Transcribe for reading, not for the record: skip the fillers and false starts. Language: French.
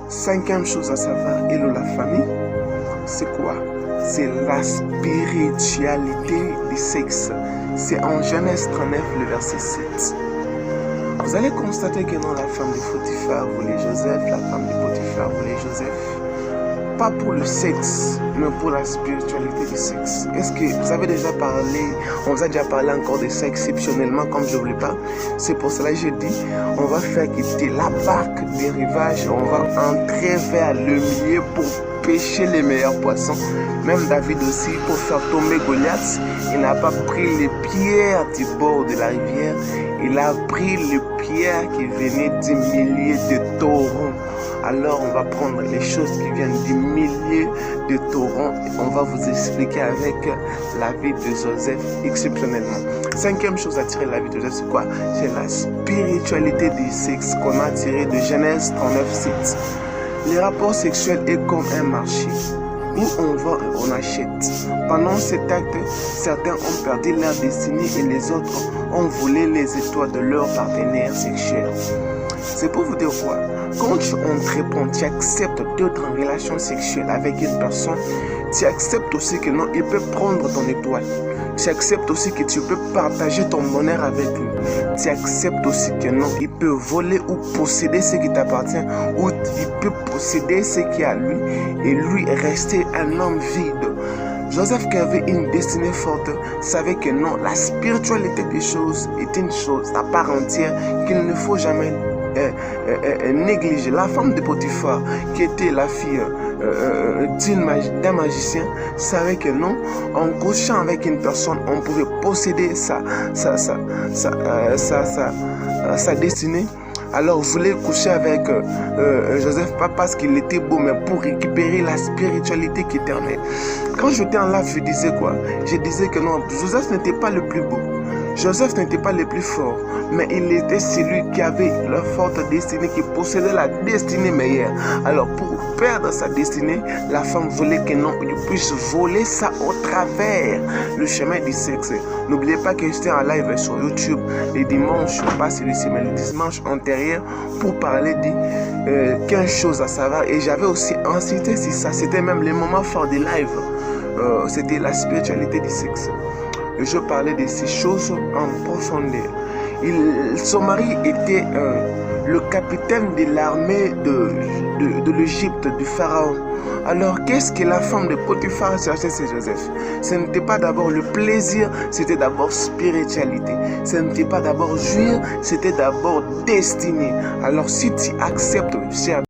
Cinquième chose à savoir, et la famille, c'est quoi? C'est la spiritualité du sexe. C'est en Genèse 39, le verset 7. Vous allez constater que non, la femme de Potiphar voulait Joseph, la femme de Potiphar voulait Joseph. Pas pour le sexe, mais pour la spiritualité du sexe. Est-ce que vous avez déjà parlé, on vous a déjà parlé encore de ça exceptionnellement comme je ne voulais pas? C'est pour cela que je dis, on va faire quitter la barque des rivages, on va entrer vers le milieu pour pêcher les meilleurs poissons. Même David aussi, pour faire tomber Goliath, il n'a pas pris les pierres du bord de la rivière, il a pris les pierres qui venaient des milliers de torrents. Alors on va prendre les choses qui viennent des milliers de torrents et on va vous expliquer avec la vie de Joseph exceptionnellement. Cinquième chose à tirer de la vie de Joseph, c'est quoi? C'est la spiritualité du sexe qu'on a tiré de Genèse 39:7. Les rapports sexuels est comme un marché où on va, on achète. Pendant cet acte, certains ont perdu leur destinée et les autres ont volé les étoiles de leur partenaire sexuel. C'est pour vous dire quoi? Quand tu entreprends, tu acceptes d'être en relation sexuelle avec une personne, tu acceptes aussi que non, il peut prendre ton étoile. Tu acceptes aussi que tu peux partager ton bonheur avec lui. Tu acceptes aussi que non, il peut voler ou posséder ce qui t'appartient, ou il peut posséder ce qui est à lui et lui rester un homme vide. Joseph, qui avait une destinée forte, savait que non, la spiritualité des choses est une chose à part entière qu'il ne faut jamais négliger. La femme de Potiphar, qui était la fille d'un magicien, savait que non, en couchant avec une personne, on pouvait posséder sa destinée. Alors, voulait coucher avec Joseph, pas parce qu'il était beau, mais pour récupérer la spiritualité qui éternelle. Quand j'étais en live, je disais quoi? Je disais que non, Joseph n'était pas le plus beau. Joseph n'était pas le plus fort, mais il était celui qui avait la forte destinée, qui possédait la destinée meilleure. Alors, pour perdre sa destinée, la femme voulait que non, il puisse voler ça au travers le chemin du sexe. N'oubliez pas que j'étais en live sur YouTube les dimanches, pas celui-ci, mais le dimanche antérieur, pour parler de 15 choses à savoir. Et j'avais aussi incité sur ça. C'était même le moment fort des lives. C'était la spiritualité du sexe. Et je parlais de ces choses en profondeur. Son mari était le capitaine de l'armée de l'Égypte, du pharaon. Alors, qu'est-ce que la femme de Potiphar cherchait chez Joseph? Ce n'était pas d'abord le plaisir, c'était d'abord spiritualité. Ce n'était pas d'abord jouir, c'était d'abord destinée. Alors, si tu acceptes, cher